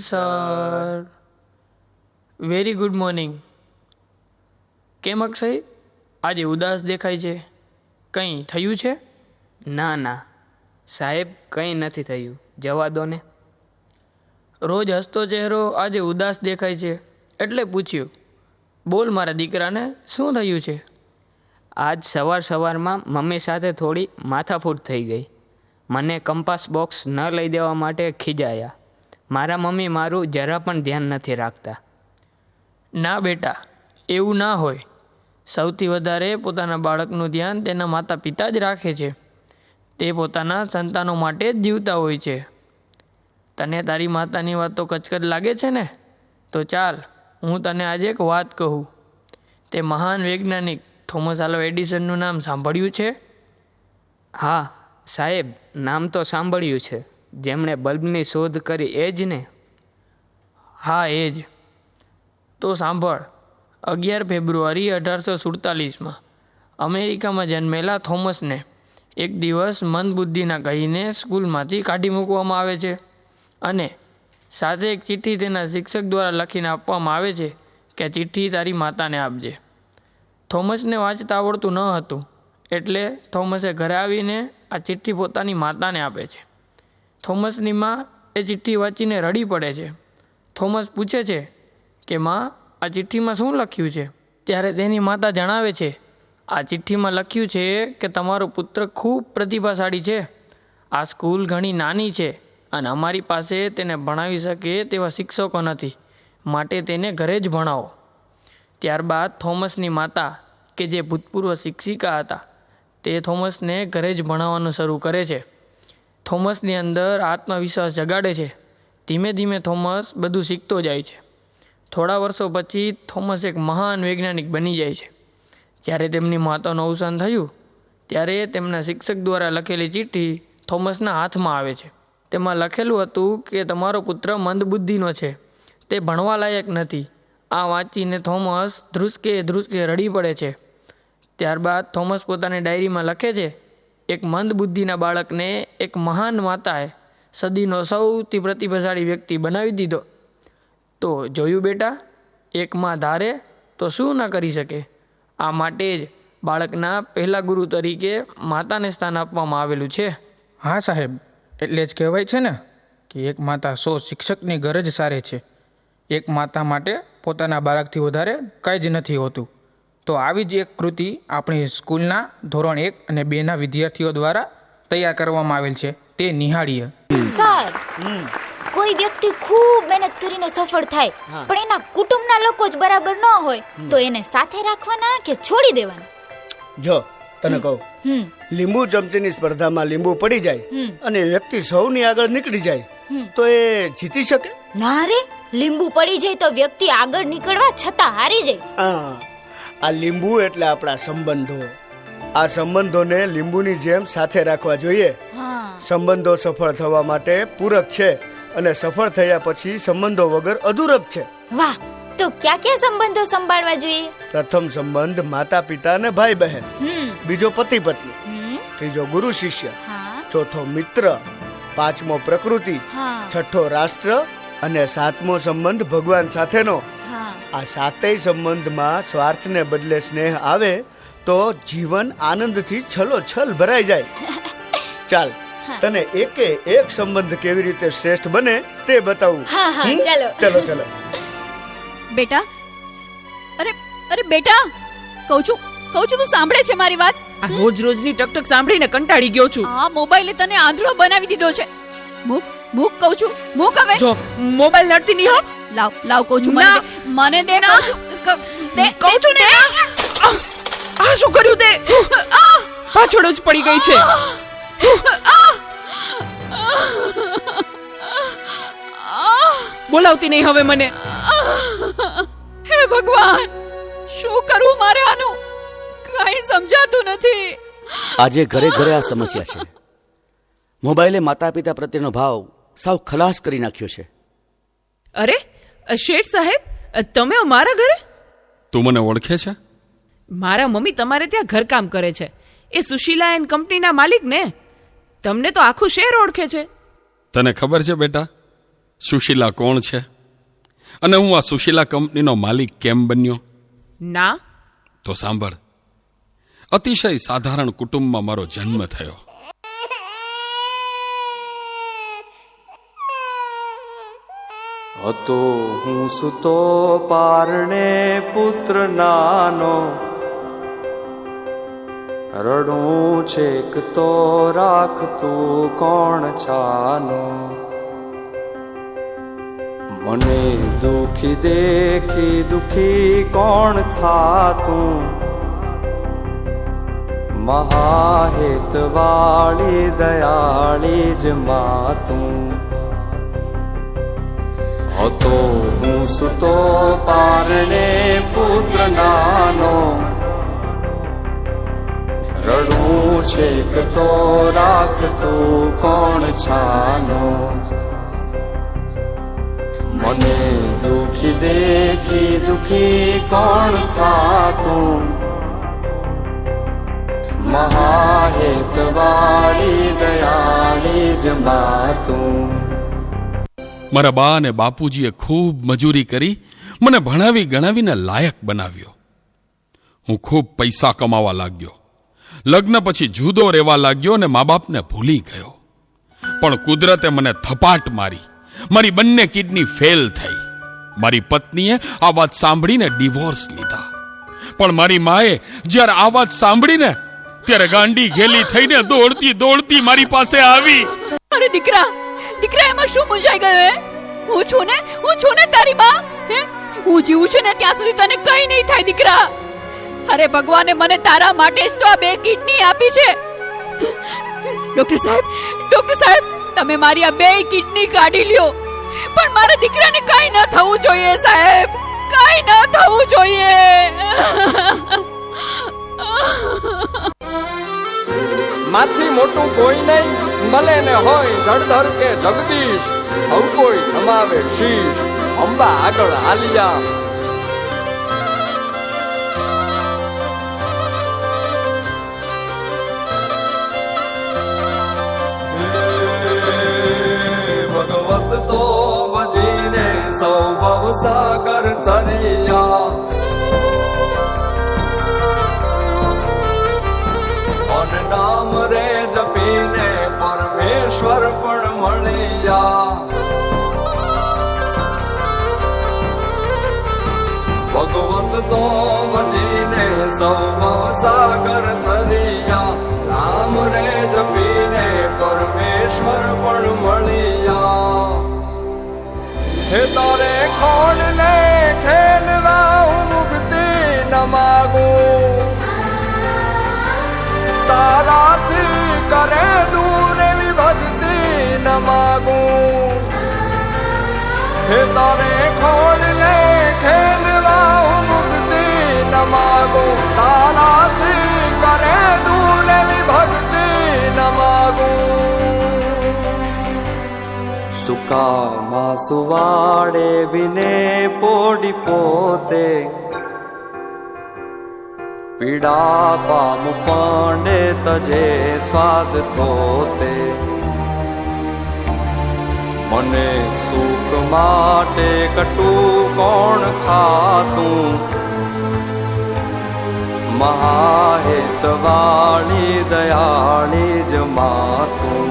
Sir. Very good morning. કેમ અક્ષય, આજે ઉદાસ દેખાય છે? કંઈ થયું છે? ના ના સાહેબ, કંઈ નથી થયું, જવા દો ને. રોજ હસતો ચહેરો આજે ઉદાસ દેખાય છે એટલે પૂછ્યું. બોલ મારા દીકરાને, શું થયું છે? આજ સવારમાં મમ્મી સાથે થોડી માથાફૂટ થઈ ગઈ. મને કંપાસ બોક્સ ન લઈ દેવા માટે ખીજાયા. મારા મમ્મી મારું જરા પણ ધ્યાન નથી રાખતા. ના બેટા, એવું ના હોય. સૌથી વધારે પોતાના બાળકનું ધ્યાન તેના માતા પિતા જ રાખે છે. તે પોતાના સંતાનો માટે જ જીવતા હોય છે. તને તારી માતાની વાત તો કચકચ લાગે છે ને? તો ચાલ, હું તને આજે એક વાત કહું. તે મહાન વૈજ્ઞાનિક થોમસ આલ્વા એડિસનનું નામ સાંભળ્યું છે? હા સાહેબ, નામ તો સાંભળ્યું છે. જેમણે બલ્બની શોધ કરી એ જ ને? હા, એ જ. તો સાંભળ. 11 ફેબ્રુઆરી 1847માં અમેરિકામાં જન્મેલા થોમસને એક દિવસ મંદબુદ્ધિના કહીને સ્કૂલમાંથી કાઢી મૂકવામાં આવે છે અને સાથે એક ચિઠ્ઠી તેના શિક્ષક દ્વારા લખીને આપવામાં આવે છે કે ચિઠ્ઠી તારી માતાને આપજે. થોમસને વાંચતા આવડતું ન હતું એટલે થોમસે ઘરે આવીને આ ચિઠ્ઠી પોતાની માતાને આપે છે. થોમસની માં એ ચિઠ્ઠી વાંચીને રડી પડે છે. થોમસ પૂછે છે કે માં, આ ચિઠ્ઠીમાં શું લખ્યું છે? ત્યારે તેની માતા જણાવે છે, આ ચિઠ્ઠીમાં લખ્યું છે કે તમારો પુત્ર ખૂબ પ્રતિભાશાળી છે. આ સ્કૂલ ઘણી નાની છે અને અમારી પાસે તેને ભણાવી શકે તેવા શિક્ષકો નથી, માટે તેને ઘરે જ ભણાવો. ત્યારબાદ થોમસની માતા, કે જે ભૂતપૂર્વ શિક્ષિકા હતા, તે થોમસને ઘરે જ ભણાવવાનું શરૂ કરે છે. થોમસની અંદર આત્મવિશ્વાસ જગાડે છે. ધીમે ધીમે થોમસ બધું શીખતો જાય છે. થોડા વર્ષો પછી થોમસ એક મહાન વૈજ્ઞાનિક બની જાય છે. જ્યારે તેમની માતાનું અવસાન થયું ત્યારે તેમના શિક્ષક દ્વારા લખેલી ચિઠ્ઠી થોમસના હાથમાં આવે છે. તેમાં લખેલું હતું કે તમારો પુત્ર મંદબુદ્ધિનો છે, તે ભણવા લાયક નથી. આ વાંચીને થોમસ ધ્રુસકે રડી પડે છે. ત્યારબાદ થોમસ પોતાની ડાયરીમાં લખે છે, એક મંદબુદ્ધિના બાળકને એક મહાન માતાએ સદીનો સૌથી પ્રતિભાશાળી વ્યક્તિ બનાવી દીધો. તો જોયું બેટા, એક માં ધારે તો શું ન કરી શકે. આ માટે જ બાળકના પહેલા ગુરુ તરીકે માતાને સ્થાન આપવામાં આવેલું છે. હા સાહેબ, એટલે જ કહેવાય છે ને કે એક માતા 100 શિક્ષકની ગરજ સારે છે. એક માતા માટે પોતાના બાળકથી વધારે કંઈ જ નથી હોતું. તો આવી જ એક કૃતિ આપણી સ્કૂલના ધોરણ 1 અને 2ના વિદ્યાર્થીઓ દ્વારા તૈયાર કરવામાં આવેલ છે, તે નિહાળીએ. સર, કોઈ વ્યક્તિ ખૂબ મહેનત કરીને સફળ થાય પણ એના કુટુંબના લોકો જ બરાબર ન હોય તો એને સાથે રાખવાના કે છોડી દેવાના? જો તને કહું, લીંબુ ચમચીની સ્પર્ધામાં લીંબુ પડી જાય અને વ્યક્તિ સૌની આગળ નીકળી જાય તો એ જીતી શકે? ના રે, લીંબુ પડી જાય તો વ્યક્તિ આગળ નીકળવા છતાં હારી જાય. આ લીંબુ એટલે આપણા સંબંધો. આ સંબંધોને લીંબુની જેમ સાથે રાખવા જોઈએ. સંબંધો સફળ થવા માટે પૂરક છે અને સફળ થયા પછી સંબંધો વગર અધૂરપ છે. વાહ, તો ક્યાં ક્યાં સંબંધો સંભાળવા જોઈએ? પ્રથમ સંબંધ માતા પિતા અને ભાઈ બહેન, બીજો પતિ પત્ની, ત્રીજો ગુરુ શિષ્ય, ચોથો મિત્ર, પાંચમો પ્રકૃતિ, છઠ્ઠો રાષ્ટ્ર અને સાતમો સંબંધ ભગવાન સાથેનો. આ સાતેય સંબંધમાં સ્વાર્થને બદલે સ્નેહ આવે તો જીવન આનંદથી છલોછલ ભરાઈ જાય. ચાલ, તને એકે એક સંબંધ કેવી રીતે શ્રેષ્ઠ બને તે બતાવું. ચલો ચલો. બેટા, અરે બેટા, કહું છું તું સાંભળે છે મારી વાત? આ રોજની ટકટક સાંભળીને કંટાળી ગયો છું. આ મોબાઈલે તને આંધળો બનાવી દીધો છે. મૂક કહું છું, મૂક હવે. જો મોબાઈલ નડતી નહીં હો. લાવ કહું છું, મને દે કહું છું ને. આ શું કર્યું તે? પાછળ જ પડી ગઈ છે. બોલાવતી નહીં હવે મને. હે ભગવાન, શું કરું મારે આનું? કઈ સમજાતું નથી. આજે ઘરે ઘરે આ સમસ્યા છે. મોબાઈલે માતા પિતા પ્રત્યેનો ભાવ સાવ ખલાસ કરી નાખ્યો છે. અરે શેઠ સાહેબ, તમે મારા ઘરે? તું મને ઓળખે છે? મારા મમ્મી તમારે ત્યાં ઘરકામ કરે છે. એ સુશીલા એન્ડ કંપનીના માલિક ને. તમને તો આખું શહેર ઓળખે છે. તને ખબર છે બેટા, સુશીલા કોણ છે અને હું આ સુશીલા કંપનીનો માલિક કેમ બન્યો? ના. તો સાંભળ. અતિશય સાધારણ કુટુંબમાં મારો જન્મ થયો. હતો હું સુતો પારણે પુત્ર નાનો, રડું છેક તો રાખતું કોણ છાનો. મને દુખી દેખી દુખી કોણ થાતું, મહાહેતવાળી દયાળી જ માતું. હતો હું સુતો પારણે પુત્ર નાનો, રડું છેક તો રાખતું કોણ છાનો. મને દુખી દેખી દુખી કોણ થાતું, મહાહેતવાળી દયાળી જ માતું. મારા બા અને બાપુજીએ ખૂબ મજૂરી કરી મને ભણાવી ગણાવીને લાયક બનાવ્યો. હું ખૂબ પૈસા કમાવા લાગ્યો. લગ્ન પછી જુદો રહેવા લાગ્યો અને મા બાપને ભૂલી ગયો. પણ કુદરતે મને થપાટ મારી. મારી બંને કિડની ફેલ થઈ. મારી પત્નીએ આ વાત સાંભળીને ડિવોર્સ લીધા. પણ મારી માએ જ્યારે આ વાત સાંભળીને ત્યારે ગાંડી ઘેલી થઈને દોડતી દોડતી મારી પાસે આવી. અરે દીકરા, દીકરા એમાં શું મૂંઝાઈ ગયો હે? હું છું ને તારી માં. હે, હું જીવું છું ને ત્યાં સુધી તને કઈ નહીં થાય દીકરા. અરે ભગવાને મને તારા માટે જ તો આ 2 કિડની આપી છે. ડોક્ટર સાહેબ, તમે મારી આ 2 કિડની કાઢી લ્યો, પણ મારા દીકરાને કઈ ન થવું જોઈએ સાહેબ, કઈ ન થવું જોઈએ. માથી મોટું કોઈ નહીં, મળે ને હોય જળધર કે જગદીશ, સૌ કોઈ નમાવે શીશ, અંબા આગળ આલિયા. ભગવત તો ભજીને સૌ ભવસાગર તરિયા, નામ રે જપીને પરમેશ્વર પણ મળ્યા. ભગવત તો ભજીને સૌ સાગર તરિયા, નામ રે જપીને પરમેશ્વર પણ મળ્યા. હે તારે ખોડ ને ખેલવા હું મુક્તિ ન માગું, તારાથી કરે દૂર એવી ભક્તિ ન માગું. હે તારે ખોડ ને ખેલવા હું મુક્તિ ન માગું, તારાથી કરે દૂર એવી ભક્તિ ન માગું. સુકામાં સુવાડે બિને પોડી પોતે, પીડા પામ પાંડે તજે સ્વાદ તોતે. મને સુખ માટે કટું કોણ ખાતું, મહાહેતવાળી દયાળી જ માતું.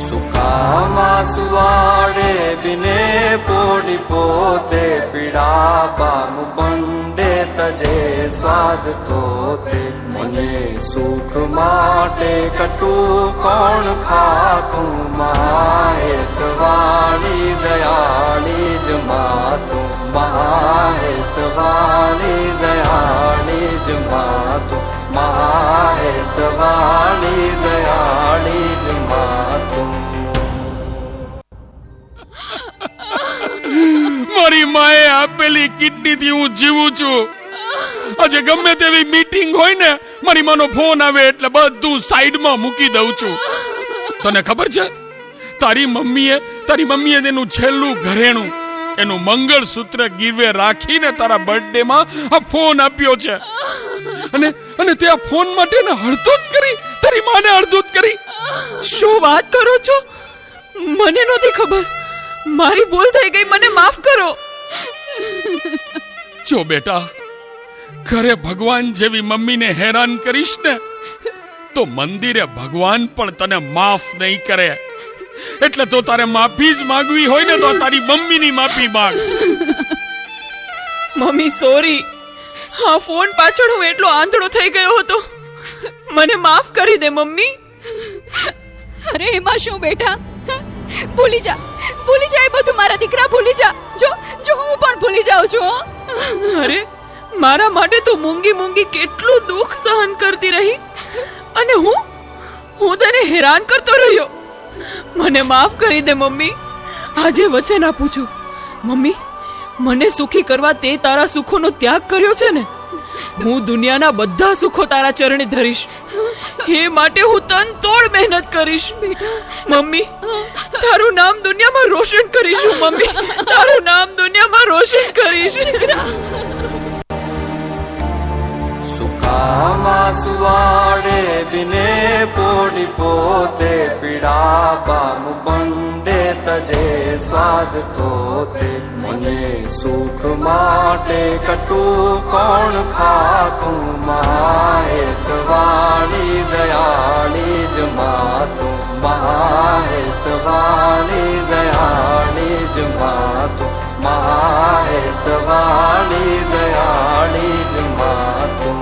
સુકામાં સુવાડે બિને પોડી પોતે, પીડા પામ પાંડે તજે સ્વાદ તોતે. મને સુખ માટે કટું કોણ ખાતું, મહાહેતવાળી દયાળી જ માતું. મહાહેતવાળી દયાળી જ માતું. મહાહેતવાળી દયાળી જ માતું. મારી માએ આપેલી કિડનીથી હું જીવું છું. આજે ગમે તેવી મીટિંગ હોય ને, મારી માનો ફોન આવે એટલે બધું સાઈડમાં મૂકી દઉં છું. તને ખબર છે, તારી મમ્મીએ તેનું છેલ્લું ઘરેણું, એનું મંગળસૂત્ર ગીરવે રાખીને તારા બર્થડેમાં આ ફોન આપ્યો છે. અને તે આ ફોન માટે હળદૂત કરી, તારી માને હળદૂત કરી. શું વાત કરો છો? મને નહોતી ખબર. મારી ભૂલ થઈ ગઈ, મને માફ કરો. જો બેટા, ઘરે ભગવાન જેવી મમ્મીને હેરાન કરીશ ને તો મંદિરે ભગવાન પણ તને માફ નહીં કરે. એટલે તો તારે માફી જ માંગવી હોય ને તો તારી મમ્મીની માફી માંગ. મમ્મી સોરી, હા ફોન પાછળ હું એટલો આંધળો થઈ ગયો હતો. મને માફ કરી દે મમ્મી. અરે એમાં શું બેટા, ભૂલી જા એ બધું મારા દીકરા, ભૂલી જા. જો હું પણ ભૂલી જાઉં છું. અરે મારા માટે તો મૂંગી કેટલું દુઃખ સહન કરતી રહી, અને હું તને હેરાન કરતો રહ્યો. મને માફ કરી દે મમ્મી. આજે વચન આપું છું મમ્મી, મને સુખી કરવા તે તારા સુખોનો ત્યાગ કર્યો છે ને, હું દુનિયાના બધા સુખો તારા ચરણે ધરીશ. એ માટે હું તન તોડ મહેનત કરીશ. મમ્મી, તારું નામ દુનિયામાં રોશન કરીશ. મમ્મી, તારું નામ દુનિયામાં રોશન કરીશ. સુકામાં સુવાડે બિને પોડી પોતે પીડા બામુ બંડે તજે સ્વાદ તોતે. મને સુખ માટે કટું કોણ ખાતું, મહાહેતવાળી દયાળી જ માતું, મહાહેતવાળી દયાળી જ માતું, મહાહેતવાળી દયાળી જ માતું.